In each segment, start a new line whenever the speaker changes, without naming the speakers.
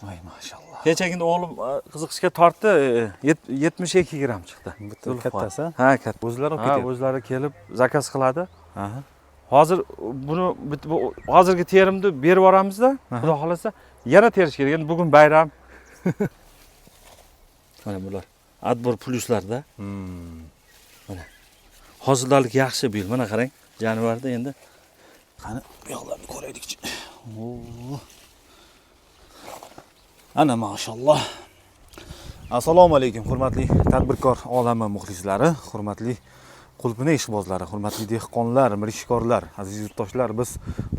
Voy maşallah.
Kechagina o'g'lim qiziqishga tortdi, 72 gram chiqdi.
Bitta kattasi.
Ha, katta.
O'zlari olib
Ha,
ketyapti.
o'zlari kelib zakaz qiladi.
Aha.
Hozir buni hozirgi terimni berib yuboramizda, xudo xolasa yana terish kerak. Endi bugun bayram. Mana bular adbor plyuslarda. Mana. Hozirlik yaxshi bu yil. Mana qarang, yanvarda endi
Qani bu yoqlarni ko'raylikchi. Ana maşallah. Assalomu alaykum hurmatli tadbirkor olami muxlislari, hurmatli qulpina ishbozlari, hurmatli dehqonlar, mirishkorlar, aziz yurtdoshlar, biz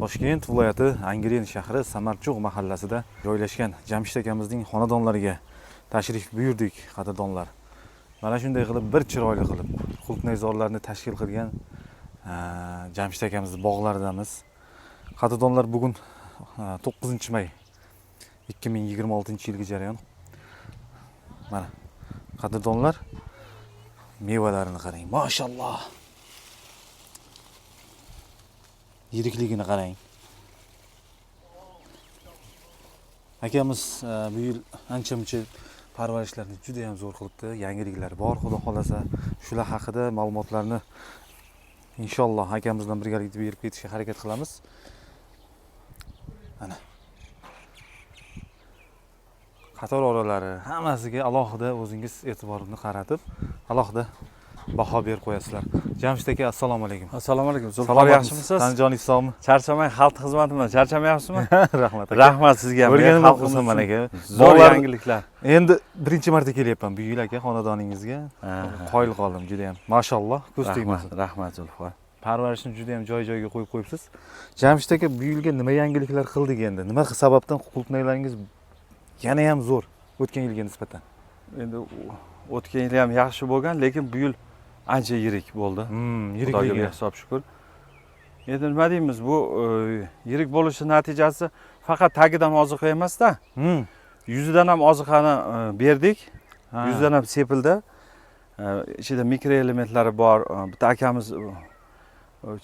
Toshkent viloyati Angren shahri Samarchoq mahallasida joylashgan Jamshid akamizning xonadonlariga tashrif buyurdik, qadrdonlar. Mana shunday qilib bir chiroyli qilib xulqnayzorlarni tashkil qilgan Jamshid akamizning bog'laridamiz. Qadrdonlar, bugun 9-may 2026-yilgi jarayon. Mana qadrdonlar, mevalarini qarang. Maşallah. Yirikligini qarang. Akamiz bu yil ancha-muncha parvarishlarni juda ham zo'r qilibdi. Yangiliklar bor, xudo xolasa. Shular haqida ma'lumotlarni inshaalloh akamiz bilan birgalikda berib ketishga harakat qilamiz. Ana. Qator oralari hammasiga alohida o'zingiz e'tiboringizni qaratib, alohida baho berib qo'yasizlar. Jamshid aka, assalomu alaykum.
Assalomu alaykum. Zulfiqor, yaxshimisiz?
Tanjoningiz sog'mi?
Charchamay xalq xizmati bilan charchamayapsizmi?
Rahmat aka.
Rahmat sizga.
O'rganib o'qisaman aka.
Zo'r yangiliklar.
Endi birinchi marta kelyapman bu yil aka xonadoningizga. Qoyil qoldim juda ham. Mashalloh, ko'z tegmasin.
Rahmat Zulfiqor.
Parvarishni juda ham joy-joyiga qo'yib qo'yibsiz. Jamshid aka, bu yilga nima yangiliklar qildik endi? Nima sababdan qulpnaylaringiz yana ham zo'r o'tgan yilga nisbatan?
Endi o'tgan yil ham yaxshi bo'lgan, lekin bu yil ancha yirik bo'ldi. Xudoga hisob shukur. Endi nima deymiz, bu yirik bo'lishi natijasi faqat tagidan oziqa emas-da. Yuzidan ham oziqani berdik. Yuzidan ham sepildi. Ichida mikroelementlari bor. Bitta akamiz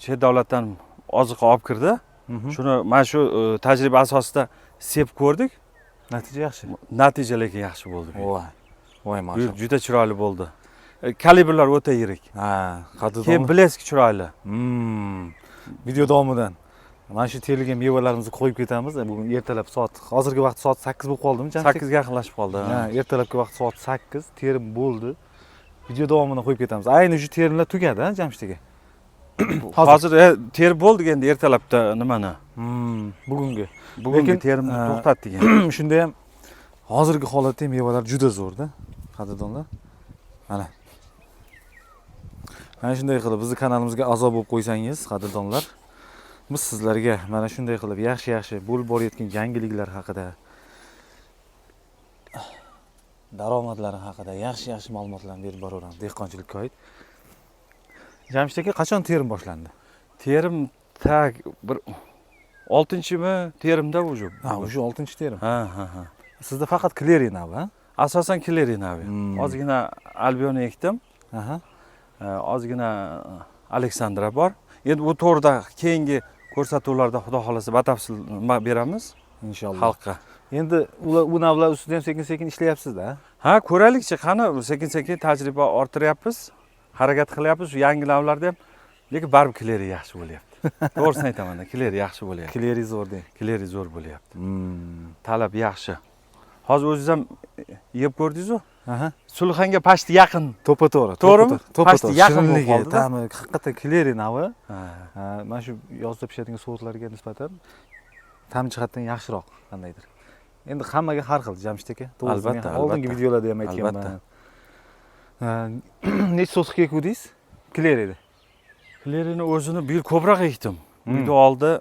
chet davlatdan oziqa olib kirdi. Shuni mana shu tajriba asosida sepib ko'rdik.
Natija yaxshi.
Natija lekin yaxshi bo'ldi.
Voy maşallah.
Juda chiroyli bo'ldi. Kalibrlar o'ta yirik.
Qadrdon.
Keyin blesk chiroyli.
Video davomidan mana shu terilgan mevalarimizni qo'yib ketamiz. Bugun ertalab soat, hozirgi vaqt soat 8 bo'lib qoldimi?
8 ga yaqinlashib qoldi.
Ertalabki vaqt soat 8, terim bo'ldi. Video davomini qo'yib ketamiz. Ayni shu terimlar tugadi, Jamshid aka.
Hozir terib bo'ldi endi ertalabda nimani?
Bugungi
terimni to'xtatdik endi.
Shunda ham hozirgi holatda mevalar juda zo'rda, qadrdonlar. Mana. Mana shunday qilib bizni kanalimizga a'zo bo'lib qo'ysangiz, qadrdonlar, biz sizlarga mana shunday qilib yaxshi bo'lib borayotgan yangiliklar haqida, daromadlari haqida yaxshi ma'lumotlarni berib boraveramiz dehqonchilikka oid. Jamshid aka, qachon terim boshlandi?
Terim bir 6-mi terimda уже.
O'sha 6-terim.
Ha.
Sizda faqat Clerinav, ha?
Asosan Clerinav. Ozgina Albion ekdim. Ozgina Aleksandra bor. Endi bu to'g'rida keyingi ko'rsatuvlarda xudo xolasa batafsil beramiz
inshaalloh
xalqqa.
Endi u navlar ustida ham sekin-sekin ishlayapsiz-da?
Ha, ko'raylikchi, qani sekin-sekin tajriba orttiryapmiz, harakat qilyapmiz. Shu yangi navlarda ham, lekin baribir Cleri yaxshi bo'lyapti. To'g'risini aytaman, Cleri yaxshi bo'lyapti.
Cleri zo'r deng.
Cleri zo'r bo'lyapti. Talab yaxshi. Hozir o'zingiz ham yeb ko'rdingiz-ku? Sulxanga pashti yaqin.
To'g'ri.
Pashti yaqin bo'lib qoldi.
Ta'mi haqiqatan Cleri navi. Mana shu yozda pishadigan sortlarga nisbatan ta'm jihatdan yaxshiroq qandaydir. Endi hammaga har xil, Jamshid aka.
Albatta.
Oldingi videolarda ham aytganman. Necha sotix ekdingiz? Clerida.
Clerini o'zini bu yil ko'proq ekdim. Uyda oldi.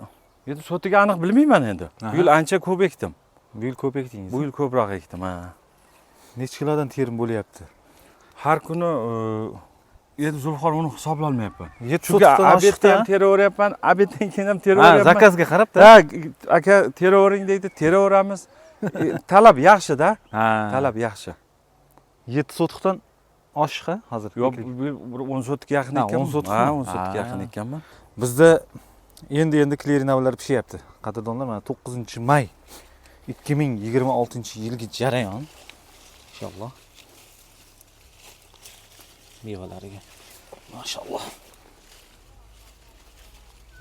Endi sotiga aniq bilmayman endi. Bu yil ancha ko'p ekdim.
Bu yil ko'p ekdingiz.
Bu yil ko'proq ekdim, ha.
Necha kilodan terim bo'lyapti?
Har kuni endi Zulfiqor uni hisoblolmayapman.
Chunki
obedda ham teraveryapman, obeddan keyin ham teraveryapman.
Zakazga qarab-da.
Ha, aka teravering deydi, teraveramiz. Talab yaxshi-da. Talab yaxshi.
7 sotixdan oshiq-a hozir?
Yo'q, 10 sotikka yaqin ekan.
10 sotik.
Ha, 10 sotikka yaqin ekanman.
Bizda endi Clerinavlar pishyapti. Qadrdonlar, mana 9-may 2026-yilgi jarayon. Inshaalloh. Mevalariga. Mashalloh.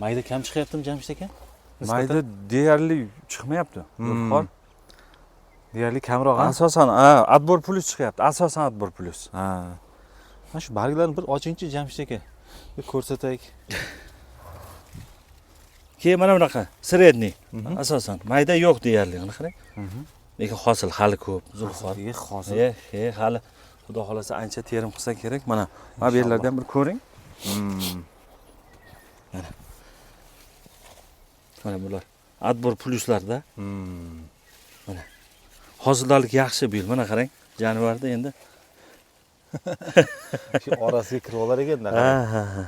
Mayda kam chiqyaptimi Jamshid aka?
Mayda deyarli chiqmayapti. Zulfiqor.
Deyarli kamroq ha?
Asosan отбор plus chiqyapti. Asosan отбор plus.
Ha. Mana shu barglarni bir ochingchi Jamshid aka. Bir ko'rsataylik.
Keyin mana bunaqa sredniy. Asosan mayda yo'q deyarli. Mana qarang. Lekin hosil hali ko'p. Zulfiqor.
Hosil.
Hali Xudo xolasa ancha terim qilsa kerak. Mana bu yerlardan bir ko'ring. Mana bular отбор pluslarda. Mana. Hozirlik yaxshi bu yil. Mana qarang. Yanvarda endi
shu orasiga kirib olar ekanda.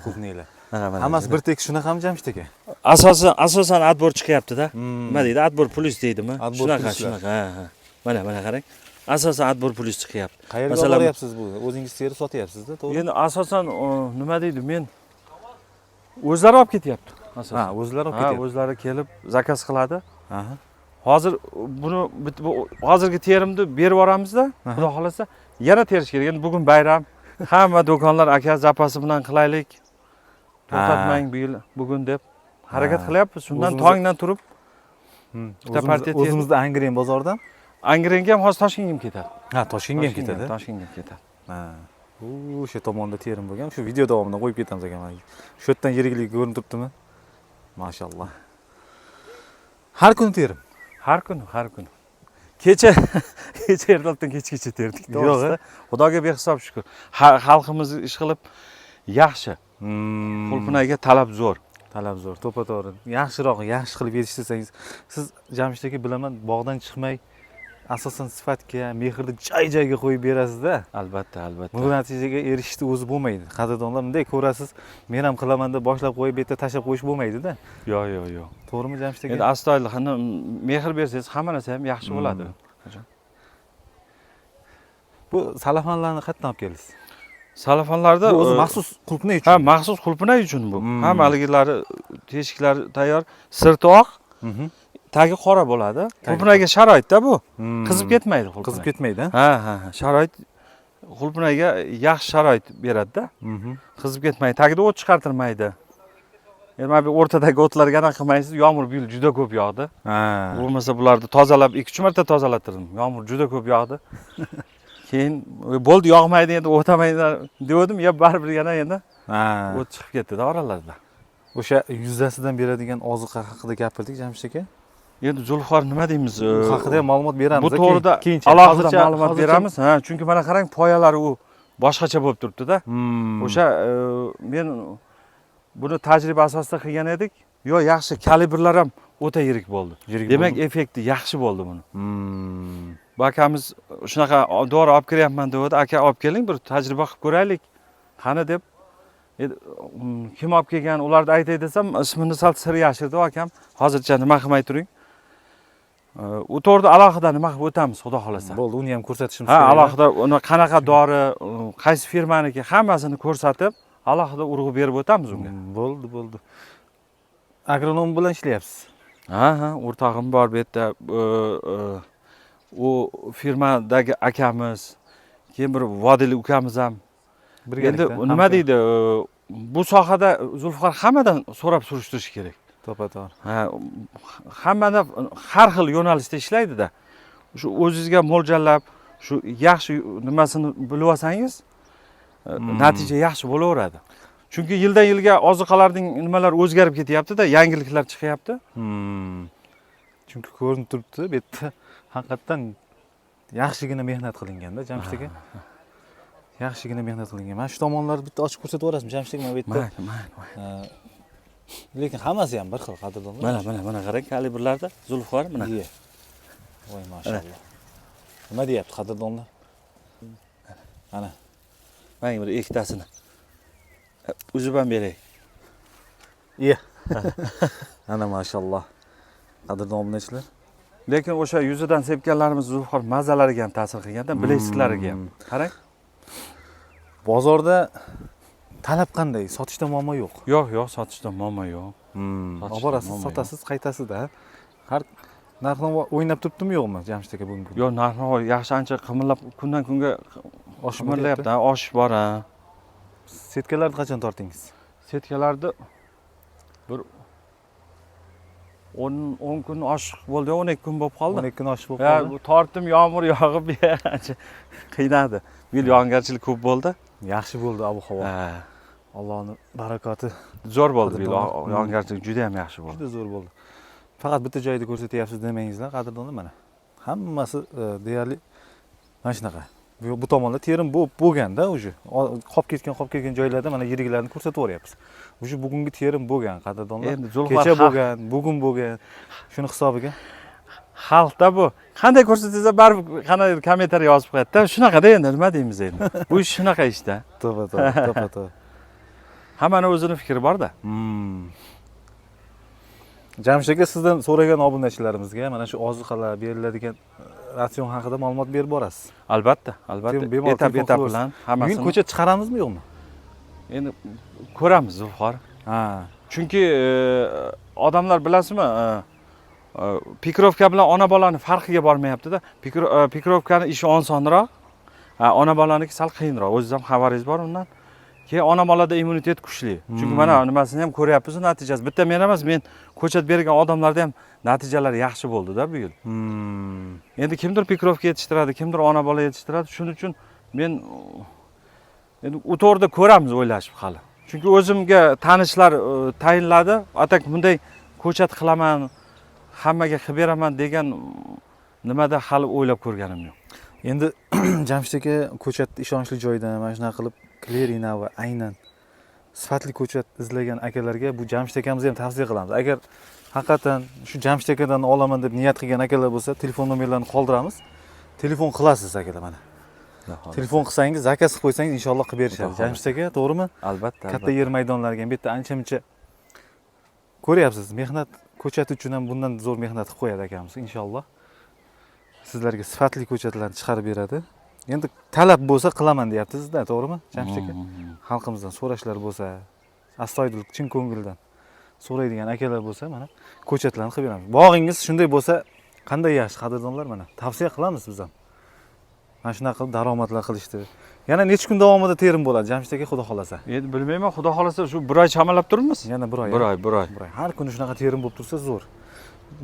Qulpniylar.
mana.
Hammasi bir tek shunaqami Jamshid aka?
Asosan отбор chiqyapti-da. Nima deydi? отбор plus deydimi? Shunaqa. Mana qarang. Asosan отбор plus chiqyapti.
Qayerga olib boryapsiz bu? O'zingiz terib sotyapsiz-da, to'g'ri?
Endi asosan nima deydi? Men o'zlari olib ketyapti.
Ha, o'zlari olib ketyapti.
O'zlari kelib zakaz qiladi.
Aha.
Hozir buni hozirgi terimni berib yuboramizda, Xudo xolasa yana terish kerak. Endi bugun bayram. Hamma do'konlar aka zapasi bilan qilaylik. To'xtatmang bu yil bugun deb harakat qilyapmiz. Shundan tongdan turib bitta partiya
o'zimizda Angren bozoridan
Angrenga ham hozir Toshkentga ham ketadi.
Ha, Toshkentga ham ketadi.
Toshkentga ham ketadi.
Ha. O'sha tomonda terim bo'lgan. Shu video davomida qo'yib ketamiz aka mana. Shu yerdan yiriklik ko'rinib turibdimi? Mashalloh. Har kuni terim.
Har kuni. Kecha ertalabdan kechgacha terdik. Yo'q, Xudoga behisob shukr. Xalqimiz ish qilib yaxshi. Qulpinaga talab zo'r.
To'pa-to'g'ri. Yaxshi qilib yetishtirsangiz, siz Jamshid aka bilaman, bog'dan chiqmay asosan sifatga, mehrni joy-joyga qo'yib berasiz-da.
Albatta.
Bu natijaga erishishni o'zi bo'lmaydi. Qadrdonlar, bunday ko'rasiz, men ham qilaman deb boshlab qo'yib, bu yerda tashlab qo'yish bo'lmaydi-da.
Yo'q.
To'g'rimi Jamshid aka?
Endi astoydil, mehr bersangiz, hamma narsa ham yaxshi bo'ladi.
Bu salafanlarni qayerdan olib keldingiz?
Salafonlarda
o'zi maxsus qulpnay uchun.
Ha, maxsus qulpnay uchun bu. Hammaliklari teshiklari tayyor, sirti oq, tagi qora bo'ladi. Qulpnayga sharoitda bu. Qizib ketmaydi qulpnay.
Qizib ketmaydi.
Ha. Sharoit qulpnayga yaxshi sharoit beradi-da. Qizib ketmaydi. Tagida o't chiqartirmaydi. Endi mana bu o'rtadagi o'tlarga anaqa qilmaysiz, yomg'ir bu yil juda ko'p yog'di. Bo'lmasa bularni tozalab 2-3 marta tozalattirdim. Yomg'ir juda ko'p yog'di. Keyin bo'ldi yog'maydi endi o'tamaydi dedim, ya baribir yana endi o't chiqib ketdi-da oralarda.
O'sha yuzasidan beradigan oziqa haqida gapirdik Jamshid aka.
Endi Zulfiqor nima deymiz?
Bu haqida ham ma'lumot beramiz.
Bu to'g'rida alohida ma'lumot beramiz. Ha, chunki mana qarang, poyalari u boshqacha bo'lib turibdi-da. O'sha men buni tajriba asosida qilgan edik. Yaxshi, kalibrlar ham o'ta yirik bo'ldi. Demak, effekti yaxshi bo'ldi buni. Bu akamiz shunaqa dori olib kelyapman dedi. Aka olib keling, bir tajriba qilib ko'raylik. Qani deb kim olib kelgan, ularni aytay desam, ismini sal sir yashirdi akam. Hozircha nima qilmay turing. U to'g'rida alohida nima qilib o'tamiz, Xudo xolasa.
Bo'ldi, uni ham ko'rsatishimiz kerak.
Ha, alohida uni qanaqa dori, qaysi firmaniki, hammasini ko'rsatib, alohida urg'u berib o'tamiz unga.
Bo'ldi. Agronom bilan ishlayapsiz.
Ha, o'rtog'im bor bu yerda. U firmadagi akamiz, keyin bir vodili ukamiz ham. Endi nima deydi? Bu sohada Zulfiqor hammadan so'rab surishtirish kerak.
To'pa-to'g'ri.
Ha, hammada har xil yo'nalishda ishlaydi-da. Shu o'zingizga mo'ljallab, shu yaxshi nimasini bilib olsangiz, natija yaxshi bo'laveradi. Chunki yildan yilga oziqalarning nimalar o'zgarib ketyapti-da, yangiliklar chiqyapti.
Chunki ko'rinib turibdi, bu yerda haqiqatan yaxshigina mehnat qilingan-da Jamshid aka. Yaxshigina mehnat qilingan. Mana shu tomonlarni bitta ochib ko'rsatib yuborasizmi Jamshid aka? Mana bu yerda. Lekin hammasi ham bir xil qadrdonlar.
Mana qarang, kalibrlarda Zulfiqor mana.
Voy mashalloh. Nima deyapti qadrdonlar? Mana.
Mana bir ikkitasini uzib ham beray.
Ana mashalloh. Qadrdon obunachilar.
Lekin o'sha yuzidan sepganlarimiz Zulfiqor mazalariga ham ta'sir qilganda, bileksiklariga ham. Qarang.
Bozorda talab qanday? Sotishda muammo yo'q.
Yo'q, sotishda muammo yo'q.
Olib borasiz, sotasiz, qaytasiz-da. Har narx-navo o'ynab turibdimi yo'qmi Jamshid aka bugungi?
Yo'q, narx-navo yaxshi ancha qimillab kundan kunga
Oshib
qimirlayapti, oshib bor ha.
Setkalarni qachon tortingiz?
Setkalarni bir 10 kun oshiq bo'ldi, 12 kun bo'lib qoldi.
12 kun oshib bo'lib
Ya,
qoldi.
bu tortdim, yomg'ir yog'ib ancha qiynadi. Bu yil yog'ingarchilik ko'p bo'ldi.
Yaxshi bo'ldi ob-havo.
Ha,
Allohning barakoti
zo'r bo'ldi bu yil.
Qadrdonlar.
Yog'ingarchilik juda ham yaxshi bo'ldi.
juda zo'r bo'ldi. Faqat bitta joyda ko'rsatyapsiz demangizlar, qadrdonlar mana. Hammasi deyarli mana shunaqa. Bu tomonda terim bo'lganda уже qolib ketgan joylarda mana yiriklarni ko'rsatib o'ryapmiz. Уже bugungi terim bo'lgan qadrdonlar.
Endi Zulfar
Kecha bo'lgan, bugun bo'lgan. Shuni hisobiga
Xalqda bu qanday ko'rsatsangizlar baribir qanday kommentariy yozib qo'yadi-da. Shunaqada endi nima deymiz endi. Bu ish shunaqa ishda.
to'g'ri.
Hammani o'zini fikri bor-da.
Jamshid aka sizdan so'ragan obunachilarimizga mana shu ozuqalar beriladigan ratsion haqida ma'lumot berib borasiz.
Albatta,
Bemalol
etap
telefon qilib
bilan
Bugun
hammasini.
ko'cha chiqaramizmi yo'qmi?
Endi ko'ramiz Zulfar.
Ha.
Chunki odamlar bilasizmi, pikrovka bilan ona bolani farqiga bormayapti-da. Pikrovkani ishi osonroq, ona bolaniki sal qiyinroq. O'zingiz ham xabaringiz bor undan. Keyin ona bolada immunitet kuchli. Chunki mana nimasini ham ko'ryapmiz natijasi. Bitta men emas, men ko'chat bergan odamlarda ham natijalar yaxshi bo'ldi-da bu yil. Endi kimdir pikrovka yetishtiradi, kimdir ona bola yetishtiradi. Shuning uchun men endi u to'g'rida ko'ramiz o'ylashib hali. Chunki o'zimga tanishlar tayinladi, atak bunday ko'chat qilaman, hammaga qilib beraman degan nimada hali o'ylab ko'rganim yo'q.
Endi Jamshid aka ko'chatni ishonchli joydan mana shunaqa qilib Clerina va aynan sifatli ko'chat izlagan akalarga bu Jamshid akamizni ham tavsiya qilamiz. Agar haqiqatan shu Jamshid akadan olaman deb niyat qilgan akalar bo'lsa, telefon nomerlarini qoldiramiz. Telefon qilasiz akalar mana. Telefon qilsangiz, zakaz qilib qo'ysangiz inshaalloh qilib berishadi. Jamshid aka, to'g'rimi?
Albatta.
Katta yer maydonlarga ham bu yerda ancha-muncha ko'ryapsiz. Mehnat ko'chat uchun ham bundan zo'r mehnat qilib qo'yadi akamiz inshaalloh. Sizlarga sifatli ko'chatlarni chiqarib beradi. Endi talab bo'lsa qilaman deyapsiz-da, to'g'rimi? Jamshid aka. Xalqimizdan so'rashlar bo'lsa, astoydil chin ko'ngildan so'raydigan akalar bo'lsa, mana ko'chatlarni qilib beramiz. Bog'ingiz shunday bo'lsa, qanday yaxshi qadrdonlar mana. Tavsiya qilamiz biz ham. Mana shunaqa qilib daromadlar qilishdi. Yana necha kun davomida terim bo'ladi Jamshid aka, xudo xolasa?
Endi bilmayman, xudo xolasa shu 1 oy chamalab turibmiz.
Yana 1 oy.
1 oy.
Har kuni shunaqa terim bo'lib tursa zo'r.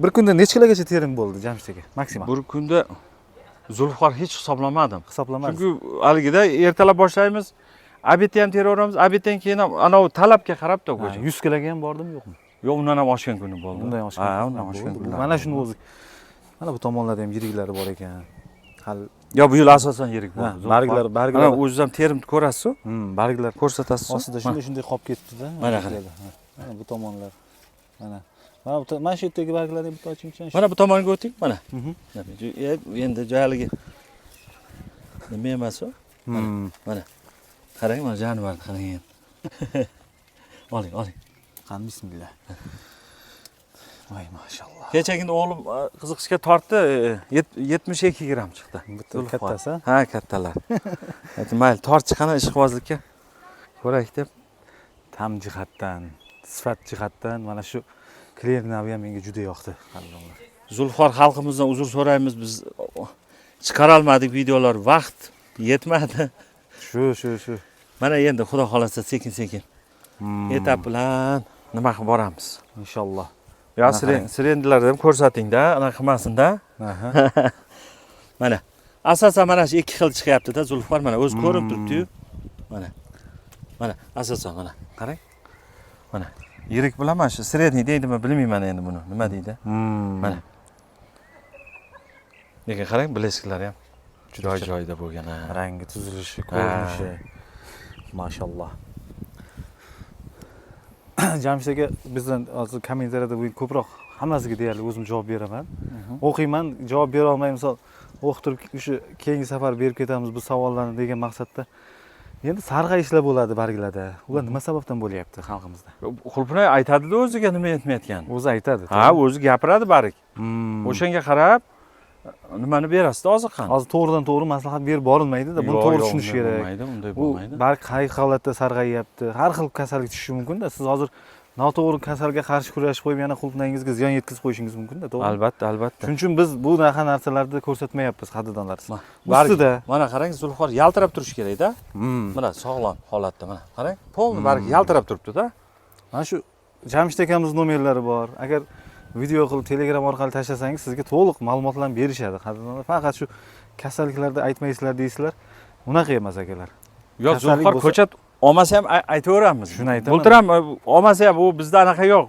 Bir kunda necha kilogacha terim bo'ldi Jamshid aka? Maksimal.
Bir kunda Zulfar hech hisoblamadim.
Hisoblamadingiz.
Chunki haligida ertalab boshlaymiz, obedni ham teraveramiz, obeddan keyin ham anavi talabga qarab-da ko'cha.
100 kiloga ham bordimi yo'qmi?
Yo'q, undan ham oshgan kuni bo'ldi.
Undan oshgan.
Ha, undan oshgan kunlar.
Mana shuni o'zi. Mana bu tomonlarda ham yiriklari bor ekan. Hali
Yo, bu yil asosan yirik bo'ldi.
barglar.
Mana o'zingiz ham terimni ko'rasiz-ku.
Barglar
Ko'rsatasiz.
ostida shunday qolib ketdi-da.
Mana qarang.
Mana bu tomonlar. Mana shu yerdagi barglarni bitta ochingchi.
Mana bu tomonga o'ting, mana. Endi joyligi nima emas u? Mana. Qarang, mana jonivorni qarang endi. Oling.
Qani bismillah. Voy mashalloh.
Kechagina o'g'lim qiziqishga tortdi, 72 gramm chiqdi.
Bitta kattasi.
Ha, kattalar. Mayli, tortchi qana ishqibozlikka ko'raylik deb.
Tam jihatdan, sifat jihatdan mana shu Clerinavi ham menga juda yoqdi.
Zulfar xalqimizdan uzr so'raymiz, biz chiqara olmadik videolar, vaqt yetmadi.
Shu.
Mana endi xudo xolasa sekin-sekin etap bilan nima qilib boramiz.
Inshaalloh.
Yo, sirendilarni ham ko'rsating-da, anaqa qilmasin-da. Mana asosan mana shu ikki xil chiqyapti-da Zulfar, mana o'zi ko'rib turibdi-yu. Mana asosan mana qarang. Mana yirik bilaman shu sredniy deydimi bilmayman endi buni. Nima deydi? Mana. Lekin qarang, bilesklari ham juda joyida bo'lgan.
Rangi, tuzilishi, ko'rinishi. Mashalloh. Jamshid aka, bizdan hozir kommentariyada bu ko'proq hammasiga deyarli o'zim javob beraman. O'qiyman, javob bera olmay, misol o'qitib o'sha keyingi safar berib ketamiz bu savollarni degan maqsadda. Endi sarg'ayishlar bo'ladi barglarda. Ular nima sababdan bo'lyapti xalqimizda?
Xulpinay aytadi-da o'ziga nima yetmayotganini.
O'zi aytadi.
Ha, o'zi gapiradi barik. O'shanga qarab nimani berasiz-da oziqani.
Hozir to'g'ridan-to'g'ri maslahat berib borilmaydi-da, buni to'g'ri tushunish kerak.
Unday
Bu
bo'lmaydi.
balki qay holatda sarg'ayapti, har xil kasallik tushishi mumkin-da. Siz hozir noto'g'ri kasalga qarshi kurashib qo'yib yana qulupnangizga ziyon yetkazib qo'yishingiz mumkin-da, to'g'rimi?
Albatta, albatta.
Shuning uchun biz bu narsalarni ko'rsatmayapmiz qadrdonlar.
Bargi.
Ustida
Mana qarang, Zulfiqor yaltirab turishi kerak-da. Mana sog'lom holatda mana. Qarang, polni bargi yaltirab turibdi-da.
mana shu Jamshid akamiz nomerlari bor. Agar video qilib Telegram orqali tashlasangiz sizga to'liq ma'lumotlarni berishadi qadrdonlar. Faqat shu kasalliklarda aytmaysizlar deysizlar. Unaqa emas akalar.
Yo'q,
Kasallik
Zulfiqor
bo'lsa-
ko'chat olmasa ham aytaveramiz.
Shuni aytaman.
Bo'ltiram olmasa ham u bizda anaqa yo'q.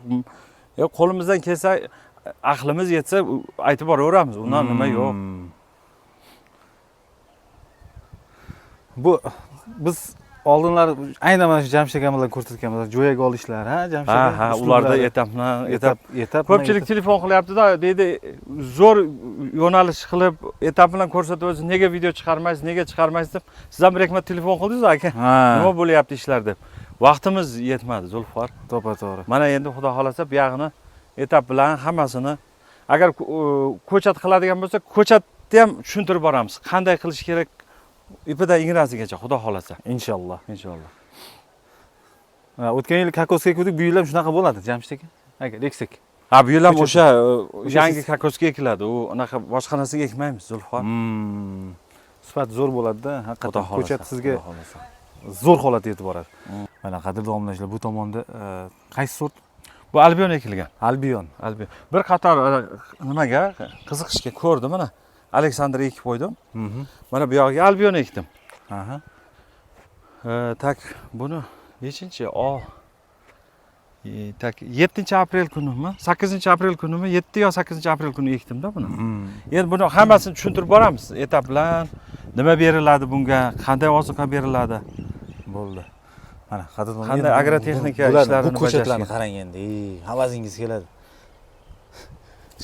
Yo'q, qo'limizdan kelsa, aqlimiz yetsa aytib boraveramiz. Undan nima yo'q.
Bu biz oldinlari aynan mana shu Jamshid akamlar ko'rsatganmiz, jo'yaga olishlar, ha, Jamshid aka.
Ha, ularda etap. Ko'pchilik telefon qilyapti-da, deydi, zo'r yo'nalish qilib, etap bilan ko'rsatasiz, nega video chiqarmaysiz, nega chiqarmaysiz deb. Siz ham bir ekmat telefon qildingiz aka. Nima bo'lyapti ishlar deb. Vaqtimiz yetmadi, Zulfiqor.
To'g'ri.
Mana endi xudo xolasa bu yog'ini etap bilan hammasini agar ko'chat qiladigan bo'lsa, ko'chatni ham tushuntirib boramiz. Qanday qilish kerak ipidan ignasigacha, xudo xolasa.
Inshaalloh.
Inshaalloh.
O'tgan yil kokosga ekdik, bu yil ham shunaqa bo'ladi, Jamshid aka. Aka, eksik.
Ha, bu yil ham
Ko'chat-
o'sha yangi kokosga ekiladi. U anaqa boshqa narsaga ekmaymiz, Zulfiqor.
Sifat zo'r bo'ladi-da,
Xudo
haqiqatan
xolasa.
ko'chat sizga
Xudo xolasa.
zo'r holatda yetib boradi. Mana qadrdon obunachilar, bu tomonda qaysi sort?
Bu albion ekilgan.
Albion.
Albion. Bir qator nimaga qiziqishga ko'rdim mana. Aleksandr ekib qo'ydim. Mana bu yog'iga albion ekdim.
Aha.
Tak buni nechinchi? Tak 7-aprel kunimi, 8-aprel kunimi, 7 yo 8-aprel kuni ekdim-da buni. Endi buni hammasini tushuntirib boramiz. Etap bilan nima beriladi bunga, qanday ozuqa beriladi.
Bo'ldi. Mana qadrdon.
Qanday agrotexnika ishlarini
bu ko'chatlarni qarang endi. Havazingiz keladi.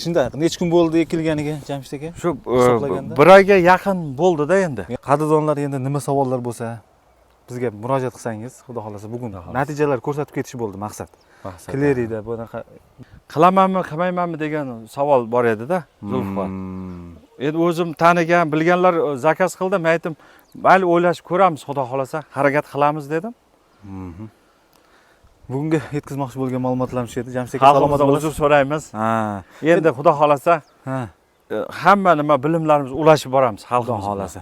Shunda necha kun bo'ldi ekilganiga, Jamshid aka?
Shu
hisoblaganda?
bir oyga yaqin bo'ldi-da endi.
Qadrdonlar endi nima savollar bo'lsa, bizga murojaat qilsangiz, xudo xolasa bugun natijalar ko'rsatib ketish bo'ldi maqsad. Klerida bunaqa
Qilamanmi, qilmaymanmi degan savol bor edi-da, Zulfiqor. Endi o'zim tanigan, bilganlar zakaz qildi, men aytdim, mayli o'ylashib ko'ramiz, xudo xolasa, harakat qilamiz dedim.
bugunga yetkazmoqchi bo'lgan ma'lumotlarimiz shu edi. Jamshid aka salomat
Xalqimizdan
bo'lasiz.
uzr so'raymiz.
Ha.
Endi xudo xolasa
Ha.
hamma nima bilimlarimiz ulashib boramiz
Xudo
xalqimizga.
xolasa.